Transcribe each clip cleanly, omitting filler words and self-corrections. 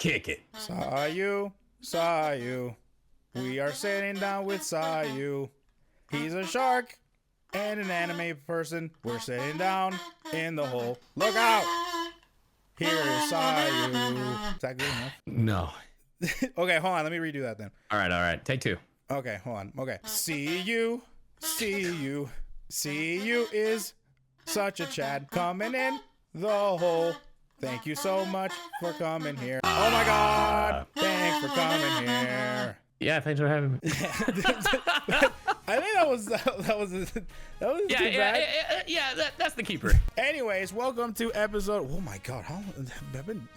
Kick it. CyYu. We are sitting down with CyYu. He's a shark and an anime person. We're sitting down in the hole. Look out! Here is CyYu. Is that good enough? No. Okay, hold on. Let me redo that then. All right. Take two. Okay, hold on. Okay. CyYu. CyYu is such a Chad coming in the hole. Thank you so much for coming here. Oh my God! Thanks for coming here. Yeah, thanks for having me. I think that was That's the keeper. Anyways, welcome to episode. Oh my God, how I've been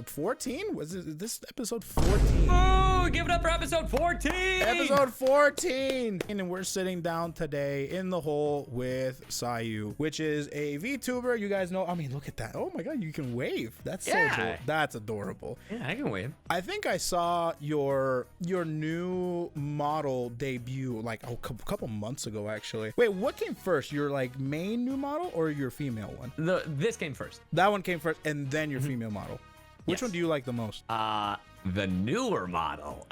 14? Was this episode 14? Oh, give it up for episode 14. Episode 14, and we're sitting down today in the hole with CyYu, which is a VTuber. You guys know. I mean, look at that. Oh my God, you can wave. That's that's adorable. Yeah, I can wave. I think I saw your new model debut like a couple months ago, actually. Wait, what came first? Your like main new model or your female one? This came first. That one came first, and then your female model. Which one do you like the most? The newer model.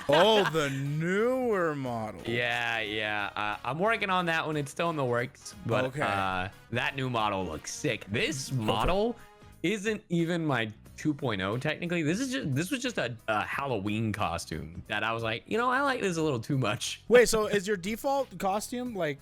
Oh, the newer model. Yeah. I'm working on that one. It's still in the works, but okay. That new model looks sick. This model isn't even my 2.0 technically. This was just a Halloween costume that I was like, you know, I like this a little too much. Wait, so is your default costume like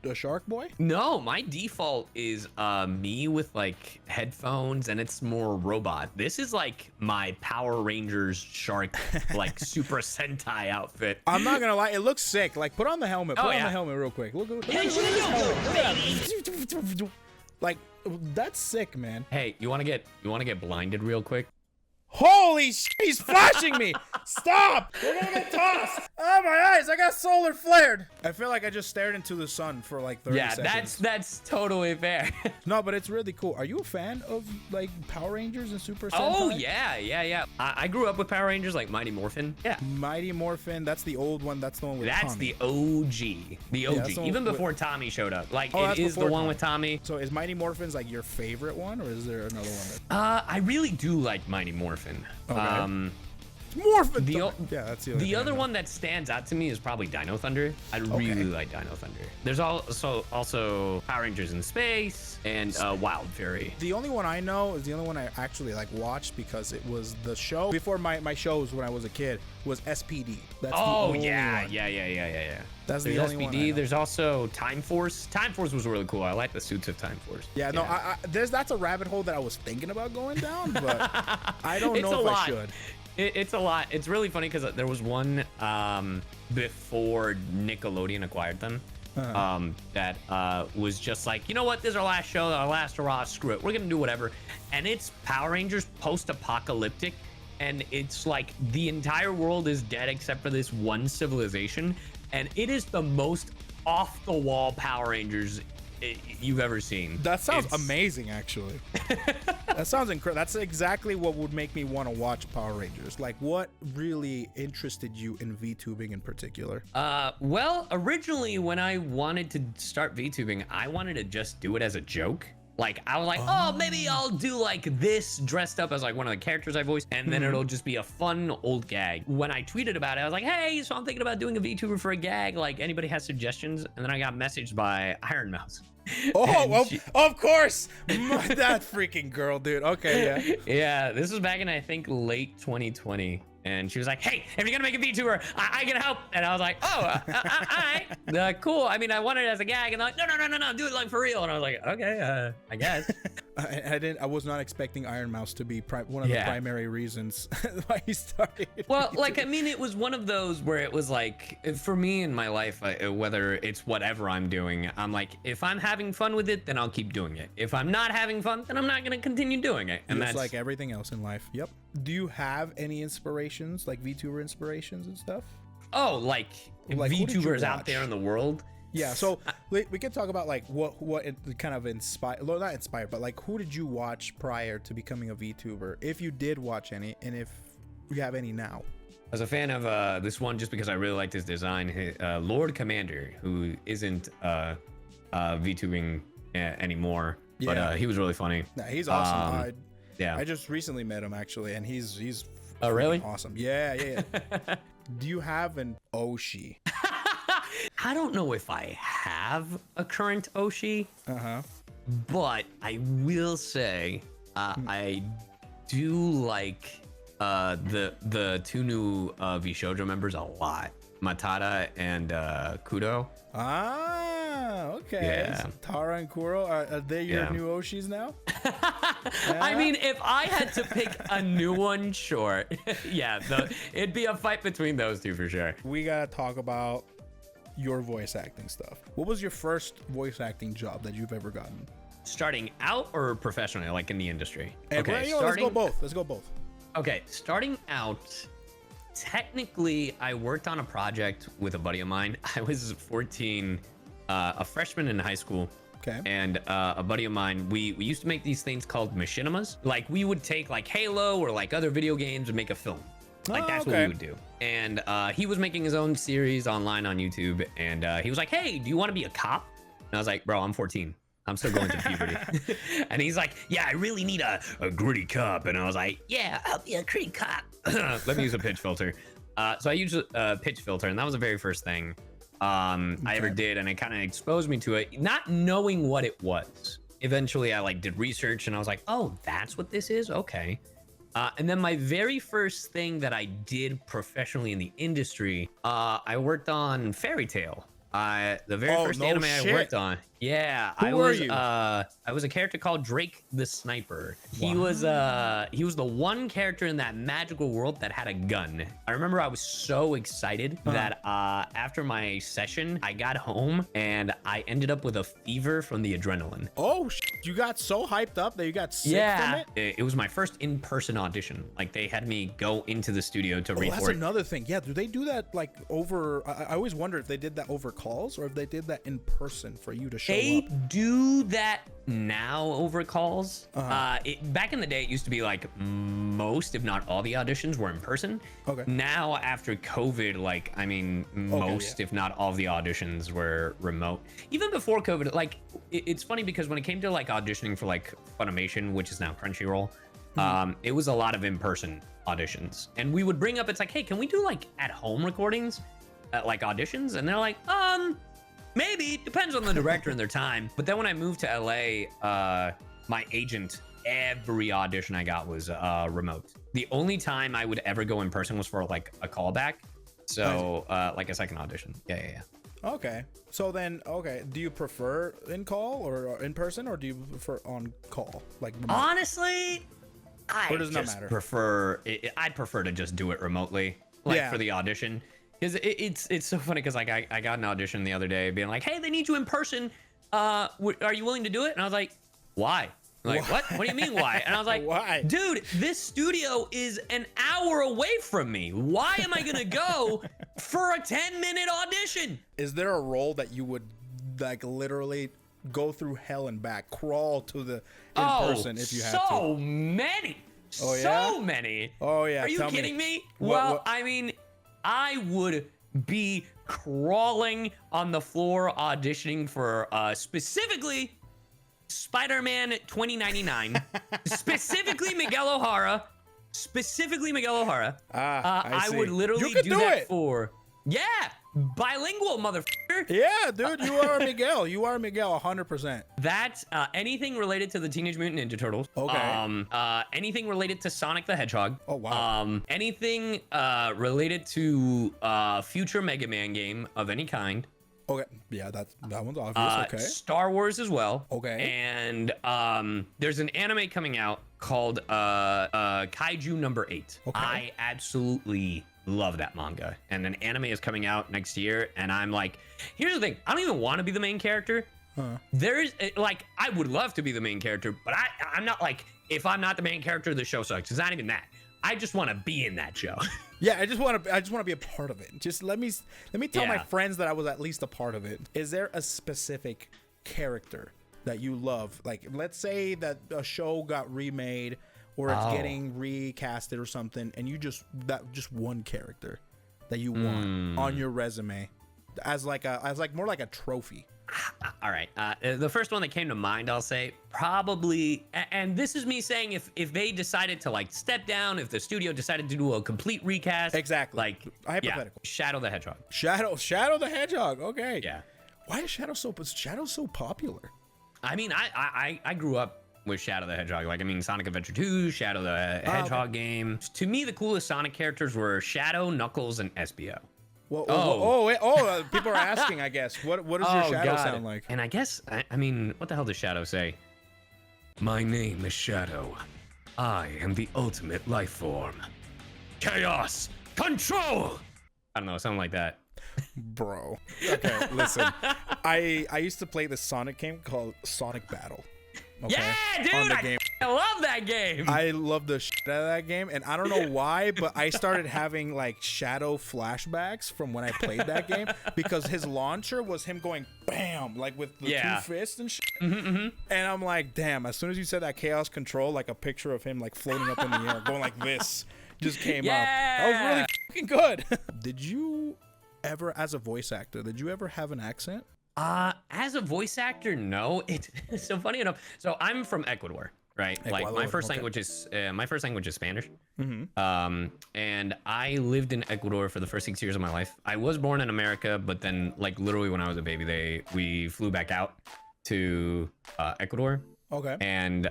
a shark boy? No, my default is me with like headphones, and it's more robot. This is like my Power Rangers shark like Super Sentai outfit. I'm not gonna lie, it looks sick. Like, put on the helmet. Put on the helmet real quick. Look like, that's sick, man. Hey, you wanna get blinded real quick? Holy shit, he's flashing me! Stop! We're gonna get tossed! Oh, my eyes, I got solar flared! I feel like I just stared into the sun for like 30 seconds. Yeah, that's totally fair. No, but it's really cool. Are you a fan of like Power Rangers and Super Sentai? Oh, yeah. I grew up with Power Rangers, like Mighty Morphin. Yeah. Mighty Morphin, that's the old one. That's the one with That's Tommy. the OG. The OG. Yeah, even before Tommy showed up. Like, it is the one Tommy. With Tommy. So is Mighty Morphin's like your favorite one, or is there another one? I really do like Mighty Morphin. Okay. Morphin. Yeah, that's the other one that stands out to me is probably Dino Thunder. I really like Dino Thunder. There's also Power Rangers in Space and Wild Fury. The only one I know is the only one I actually like watched because it was the show before my shows when I was a kid was SPD. That's the only one. Yeah. That's the There's only SPD. one I know. There's also Time Force. Time Force was really cool. I like the suits of Time Force. Yeah, no, that's a rabbit hole that I was thinking about going down, but I don't know if I should. It's a lot. It's really funny because there was one before Nickelodeon acquired them that was just like, you know what? This is our last show, our last hurrah. Screw it. We're going to do whatever. And it's Power Rangers post-apocalyptic. And it's like the entire world is dead except for this one civilization. And it is the most off-the-wall Power Rangers you've ever seen. That sounds amazing, actually. That sounds incredible. That's exactly what would make me want to watch Power Rangers. Like, what really interested you in VTubing in particular? Well, originally when I wanted to start VTubing, I wanted to just do it as a joke. Like, I was like, oh, maybe I'll do like this dressed up as like one of the characters I voiced, and then it'll just be a fun old gag. When I tweeted about it, I was like, hey, so I'm thinking about doing a VTuber for a gag. Like, anybody has suggestions? And then I got messaged by Iron Mouse. Oh, well, of course. That freaking girl, dude. Okay, yeah. Yeah, this was back in, I think, late 2020. And she was like, hey, if you're gonna make a VTuber, I can help. And I was like, oh, all right, cool. I mean, I wanted it as a gag, and they're like, no, do it like for real. And I was like, okay, I guess. I was not expecting Iron Mouse to be one of the primary reasons why he started. Well, like, I mean, it was one of those where it was like, for me in my life, whether it's whatever I'm doing, I'm like, if I'm having fun with it, then I'll keep doing it. If I'm not having fun, then I'm not gonna continue doing it. And that's like everything else in life. Yep. Do you have any inspirations, like VTuber inspirations and stuff? Oh, like VTubers out there in the world? Yeah, so we can talk about like what it kind of inspired, well, not inspired, but like who did you watch prior to becoming a VTuber? If you did watch any, and if you have any now. I was a fan of this one just because I really liked his design. Lord Commander, who isn't VTubing anymore, but he was really funny. Yeah, he's awesome. Yeah. I just recently met him actually, and he's Oh, really? awesome. Yeah. Do you have an Oshi? I don't know if I have a current Oshi, but I will say I do like the two new Vishojo members a lot, Matata and Kudo. Ah, okay. Yeah. So Tara and Kuro, are they your new Oshis now? I mean, if I had to pick a new one, sure. Yeah, it'd be a fight between those two for sure. We gotta talk about your voice acting stuff. What was your first voice acting job that you've ever gotten? Starting out or professionally, like in the industry? And Okay, let's go both. Let's go both. Okay, starting out, technically, I worked on a project with a buddy of mine. I was 14, a freshman in high school. Okay. And a buddy of mine, we used to make these things called machinimas. Like we would take like Halo or like other video games and make a film. Like that's what we would do. And he was making his own series online on YouTube. And he was like, hey, do you want to be a cop? And I was like, bro, I'm 14. I'm still going through puberty. And he's like, yeah, I really need a gritty cop. And I was like, yeah, I'll be a gritty cop. Let me use a pitch filter. So I used a pitch filter, and that was the very first thing I ever did, and it kind of exposed me to it, not knowing what it was. Eventually, I like did research, and I was like, oh, that's what this is? Okay. And then my very first thing that I did professionally in the industry, I worked on Fairy Tale. The very first anime I worked on. Yeah, Who were you? I was a character called Drake the Sniper. He was the one character in that magical world that had a gun. I remember I was so excited that after my session, I got home and I ended up with a fever from the adrenaline. Oh, you got so hyped up that you got sick from it? It was my first in-person audition. Like they had me go into the studio to record. That's another thing. Yeah, do they do that like over? I always wonder if they did that over calls or if they did that in person for you to show They up. do that now over calls. Back in the day, it used to be like most, if not all, the auditions were in person. Okay. Now after COVID, like I mean, most, if not all, the auditions were remote. Even before COVID, like it's funny because when it came to like auditioning for like Funimation, which is now Crunchyroll, it was a lot of in-person auditions, and we would bring up, it's like, hey, can we do like at-home recordings, like auditions? And they're like, maybe, depends on the director and their time. But then when I moved to LA, my agent, every audition I got was remote. The only time I would ever go in person was for like a callback. So like a second audition. Yeah. Okay. So then, do you prefer in call or in person, or do you prefer on call? Like remote? Honestly, I does it not just matter? prefer, I'd prefer to just do it remotely, like for the audition. Because it's so funny because like I got an audition the other day being like, hey, they need you in person. Are you willing to do it? And I was like, why? Like, what do you mean why? And I was like, why? Dude, this studio is an hour away from me. Why am I gonna go for a 10-minute audition? Is there a role that you would like literally go through hell and back, crawl to the in person if you had to? So many. Oh, yeah? So many. Oh yeah. Are you Tell kidding me? What? I mean, I would be crawling on the floor auditioning for specifically Spider-Man 2099, specifically Miguel O'Hara. I would literally do that for bilingual motherfucker. Yeah, dude, you are Miguel. You are Miguel 100%. That's anything related to the Teenage Mutant Ninja Turtles. Okay. Anything related to Sonic the Hedgehog. Oh, wow. Anything related to future Mega Man game of any kind. Okay. Yeah, that one's obvious. Okay. Star Wars as well. Okay. And there's an anime coming out called Kaiju number 8. Okay. I absolutely love that manga, and an anime is coming out next year, and I'm like, here's the thing, I don't even want to be the main character. There's like, I would love to be the main character, but I'm not like, if I'm not the main character, the show sucks. It's not even that. I just want to be in that show. Yeah, I just want to be a part of it. Just let me tell my friends that I was at least a part of it. Is there a specific character that you love? Like, let's say that a show got remade or it's getting recasted or something, and you just one character that you want on your resume as more like a trophy. All right. The first one that came to mind, I'll say probably, and this is me saying if they decided to like step down, if the studio decided to do a complete recast, Exactly. like hypothetical. Yeah, Shadow the Hedgehog. Shadow the Hedgehog. Okay. Yeah. Why is Shadow's so popular? I mean, I grew up with Shadow the Hedgehog. Like, I mean, Sonic Adventure 2, Shadow the Hedgehog game. To me, the coolest Sonic characters were Shadow, Knuckles, and SBO. People are asking, I guess. What does your Shadow sound like? And I guess, I mean, what the hell does Shadow say? My name is Shadow. I am the ultimate life form. Chaos! Control! I don't know, something like that. Bro. Okay, listen. I used to play this Sonic game called Sonic Battle. Okay? Yeah, dude! I love that game! I love the shit out of that game, and I don't know why, but I started having like Shadow flashbacks from when I played that game because his launcher was him going bam, like with the two fists and shit. And I'm like, damn, as soon as you said that Chaos Control, like a picture of him like floating up in the air, going like this, just came up. That was really fucking good. Did you ever, as a voice actor, did you ever have an accent? As a voice actor, no. It's so funny enough. So I'm from Ecuador, right? Like my first language is Spanish. And I lived in Ecuador for the first 6 years of my life. I was born in America, but then like literally when I was a baby, we flew back out to Ecuador. Okay. And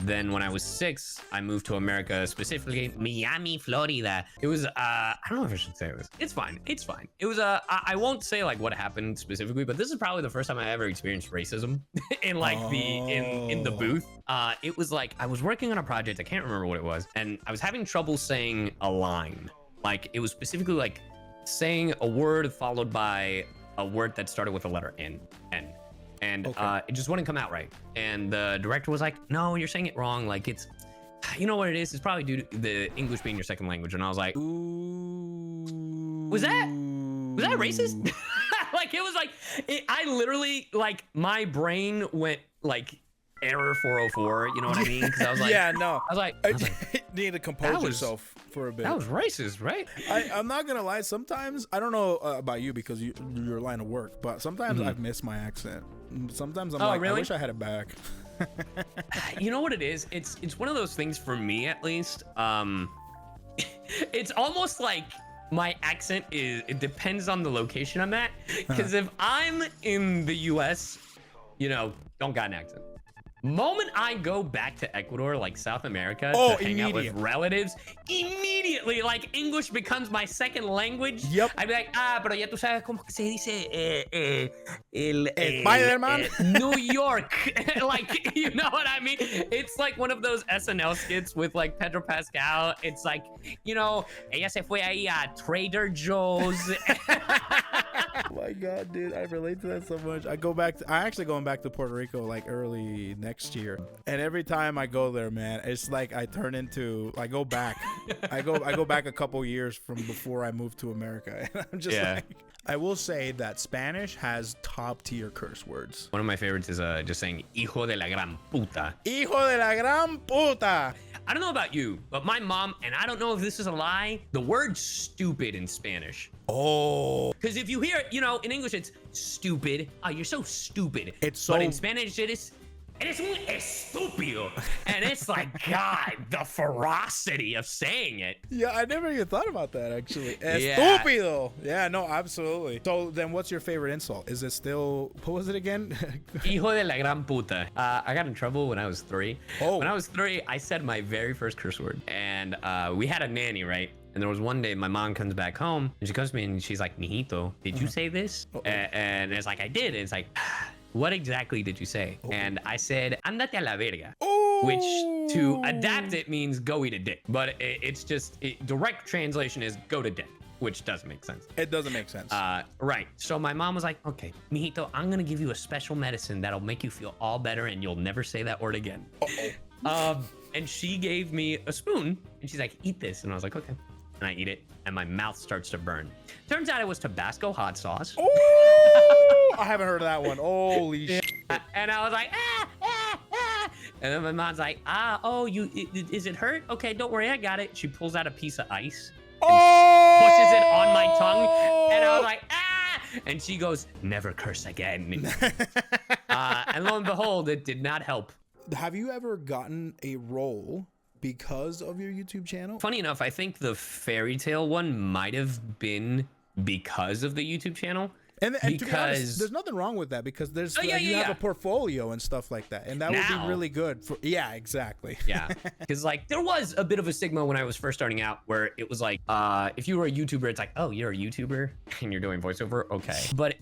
then when I was 6, I moved to America, specifically Miami, Florida. It was I don't know if I should say this. It's fine. It's fine. It was I won't say like what happened specifically, but this is probably the first time I ever experienced racism in like in the booth. It was like I was working on a project. I can't remember what it was, and I was having trouble saying a line. Like it was specifically like saying a word followed by a word that started with the letter N. And it just wouldn't come out right. And the director was like, no, you're saying it wrong. Like it's, you know what it is? It's probably due to the English being your second language. And I was like, was that racist? Like, it was like, I literally, like, my brain went like error 404. You know what I mean? Because I was like, yeah, no. I was like, you need to compose yourself for a bit. That was racist, right? I'm not gonna lie. Sometimes I don't know about you because your line of work, but sometimes I've missed my accent. Sometimes I'm like, really? I wish I had it back. You know what it is? It's one of those things for me, at least. It's almost like my accent it depends on the location I'm at. Because if I'm in the US, you know, don't got an accent. Moment I go back to Ecuador, like South America, to hang out with relatives, immediately, like, English becomes my second language. Yep. I'd be like, pero ya tú sabes cómo se dice Spider-Man? New York. Like, you know what I mean? It's like one of those SNL skits with, like, Pedro Pascal. It's like, you know, ella se fue ahí a Trader Joe's. Oh my God, dude, I relate to that so much. I actually going back to Puerto Rico like early next year, and every time I go there, man, it's like I go back. I go back a couple years from before I moved to America, and I'm just like, I will say that Spanish has top tier curse words. One of my favorites is just saying hijo de la gran puta. Hijo de la gran puta. I don't know about you, but my mom, and I don't know if this is a lie, the word stupid in Spanish. Oh. Because if you hear it, you know, in English it's stupid. Oh, you're so stupid. But in Spanish it is, eres un estúpido. And it's like, God, the ferocity of saying it. Yeah, I never even thought about that, actually. Estúpido. Yeah, no, absolutely. So then what's your favorite insult? Is it still, what was it again? Hijo de la gran puta. I got in trouble when I was 3. Oh. When I was 3, I said my very first curse word. And we had a nanny, right? And there was one day my mom comes back home and she comes to me and she's like, mijito, did you say this? And it's like, I did. And it's like, what exactly did you say? And I said, andate a la verga. Which to adapt it means go eat a dick. But it's just, direct translation is go to dick, which doesn't make sense. It doesn't make sense. Right. So my mom was like, okay, mijito, I'm going to give you a special medicine that'll make you feel all better and you'll never say that word again. And she gave me a spoon and she's like, eat this. And I was like, okay. And I eat it, and my mouth starts to burn. Turns out it was Tabasco hot sauce. Oh, I haven't heard of that one. Holy shit. And I was like, And then my mom's like, is it hurt? Okay, don't worry, I got it. She pulls out a piece of ice. Pushes it on my tongue. And I was like, And she goes, never curse again. And lo and behold, it did not help. Have you ever gotten a role because of your YouTube channel? Funny enough, I think the fairy tale one might have been because of the YouTube channel. And to be honest, there's nothing wrong with that, because there's you have a portfolio and stuff like that, and that would be really good for. Yeah, exactly. Yeah, because like there was a bit of a stigma when I was first starting out, where it was like, if you were a YouTuber, it's like, oh, you're a YouTuber and you're doing voiceover, okay. But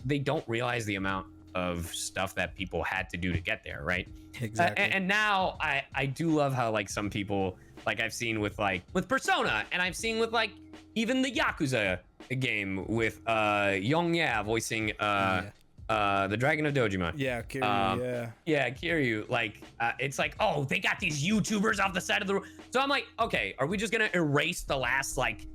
they don't realize the amount of stuff that people had to do to get there, right? Exactly. And now I do love how like some people, like I've seen with Persona, and I've seen with like even the Yakuza game with Yuan voicing the Dragon of Dojima. Yeah, Kiryu, yeah, Kiryu. Like it's like, oh, they got these YouTubers off the side of the road. So I'm like, okay, are we just gonna erase the last like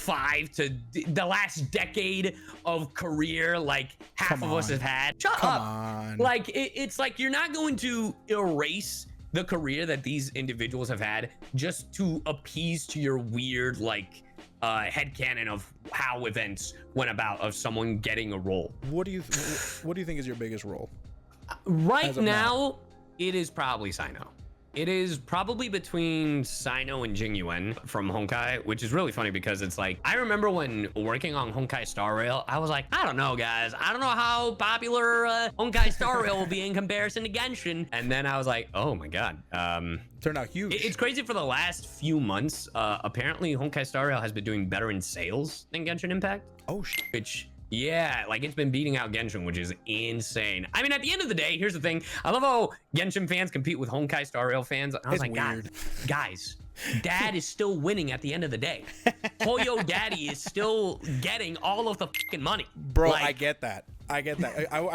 the last decade of career like half of us have had? Shut up. On. Like it's like you're not going to erase the career that these individuals have had just to appease to your weird like headcanon of how events went about of someone getting a role. What do you think is your biggest role? Right now, it is probably Cyno. It is probably between Cyno and Jing Yuan from Honkai, which is really funny because it's like, I remember when working on Honkai Star Rail, I was like, I don't know, guys. I don't know how popular Honkai Star Rail will be in comparison to Genshin. And then I was like, oh my God. Turned out huge. It's crazy for the last few months. Apparently, Honkai Star Rail has been doing better in sales than Genshin Impact. Oh, shit. Which, yeah, like it's been beating out Genshin, which is insane. I mean, at the end of the day, here's the thing. I love how Genshin fans compete with Honkai Star Rail fans. I was like, weird. Guys, Dad is still winning at the end of the day. Hoyo Daddy is still getting all of the fucking money. Bro, like, I get that. I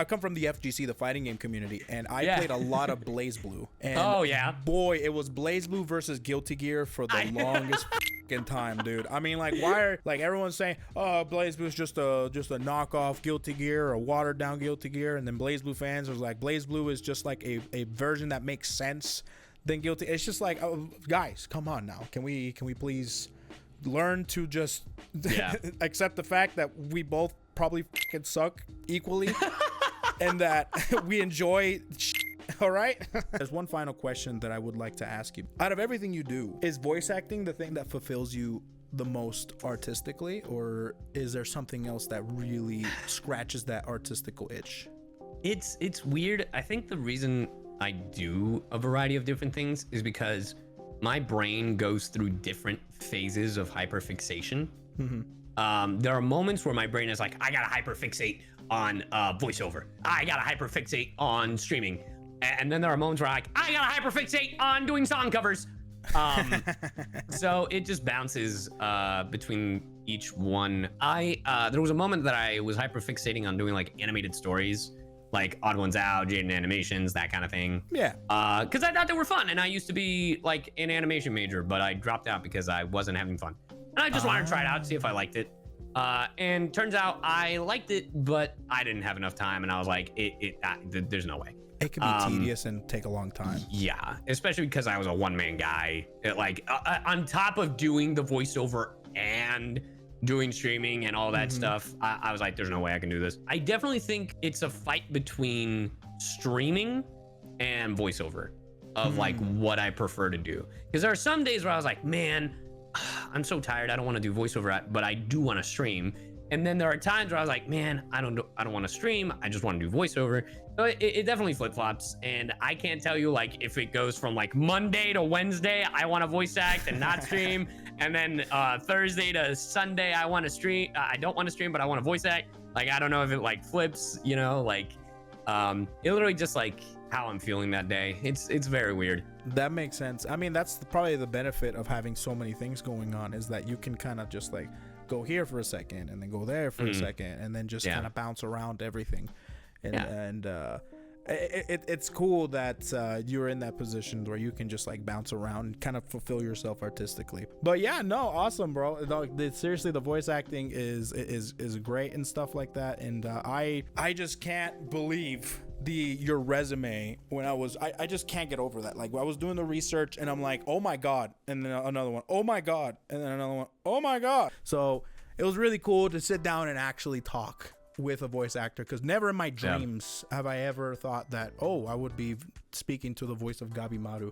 come from the FGC, the fighting game community, and I played a lot of BlazBlue. And boy, it was BlazBlue versus Guilty Gear for the longest fucking time, dude. I mean, like, why are like everyone's saying, oh, BlazBlue's just a knockoff Guilty Gear, or a watered down Guilty Gear, and then BlazBlue fans was like, BlazBlue is just like a version that makes sense than Guilty. It's just like, oh, guys, come on now. Can we please learn to just accept the fact that we both probably fucking suck equally and that we enjoy all right? There's one final question that I would like to ask you. Out of everything you do, is voice acting the thing that fulfills you the most artistically, or is there something else that really scratches that artistical itch? It's weird. I think the reason I do a variety of different things is because my brain goes through different phases of hyperfixation. There are moments where my brain is like, I gotta hyperfixate on voiceover. I gotta hyperfixate on streaming. And then there are moments where I gotta hyperfixate on doing song covers. So it just bounces between each one. There was a moment that I was hyperfixating on doing like animated stories, like Odd Ones Out, Jaden Animations, that kind of thing. Yeah. Because I thought they were fun, and I used to be like an animation major, but I dropped out because I wasn't having fun. And I just wanted to try it out, see if I liked it. And turns out I liked it, but I didn't have enough time, and I was like, there's no way. It can be tedious and take a long time. Yeah, especially because I was a one-man guy. On top of doing the voiceover and doing streaming and all that stuff, I was like, there's no way I can do this. I definitely think it's a fight between streaming and voiceover of like what I prefer to do. Because there are some days where I was like, man, I'm so tired, I don't want to do voiceover, but I do want to stream. And then there are times where I was like, man, I don't want to stream, I just want to do voiceover. So it definitely flip-flops, and I can't tell you like if it goes from like Monday to Wednesday, I want to voice act and not stream, and then Thursday to Sunday, I want to stream. I don't want to stream, but I want to voice act. Like, I don't know if it like flips, you know, like it literally just like how I'm feeling that day. It's very weird. That makes sense. I mean, that's probably the benefit of having so many things going on, is that you can kind of just like go here for a second and then go there for a second and then just kind of bounce around everything. And it's cool that you're in that position where you can just like bounce around and kind of fulfill yourself artistically. But yeah, no, awesome, bro. Seriously, the voice acting is great and stuff like that. And I just can't believe your resume when I just can't get over that. Like, I was doing the research and I'm like, oh my God, and then another one, oh my God, and then another one, oh my God. So it was really cool to sit down and actually talk with a voice actor, because never in my dreams have I ever thought that, oh, I would be speaking to the voice of Gabimaru,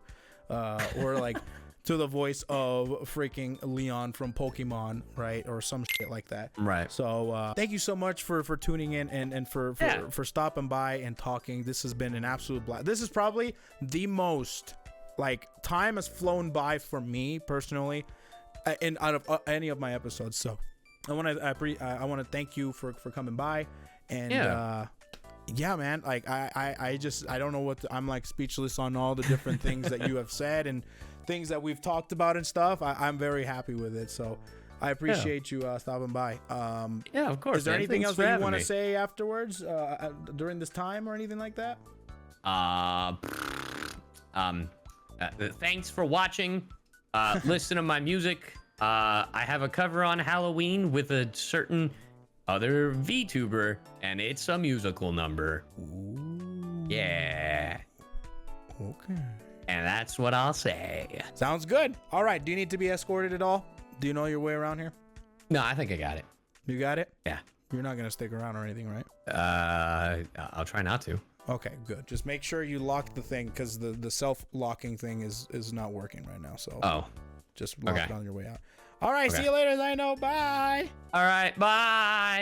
or like to the voice of freaking Leon from Pokemon, right, or some shit like that. Right. So thank you so much for tuning in and for stopping by and talking. This has been an absolute blast. This is probably the most, like, time has flown by for me personally, and out of any of my episodes. So I want to thank you for coming by, and yeah, man, like I don't know what I'm like, speechless on all the different things that you have said and things that we've talked about and stuff. I'm very happy with it, so I appreciate you stopping by. Yeah, of course. Is there anything else that you want to say afterwards, during this time or anything like that? Thanks for watching. Listen to my music. I have a cover on Halloween with a certain other VTuber, and it's a musical number. Ooh. Yeah. Okay. And that's what I'll say. Sounds good. All right. Do you need to be escorted at all? Do you know your way around here? No, I think I got it. You got it? Yeah. You're not going to stick around or anything, right? I'll try not to. Okay, good. Just make sure you lock the thing, because the self-locking thing is not working right now. So just lock it on your way out. All right. See you later, Cyno. Bye. All right. Bye.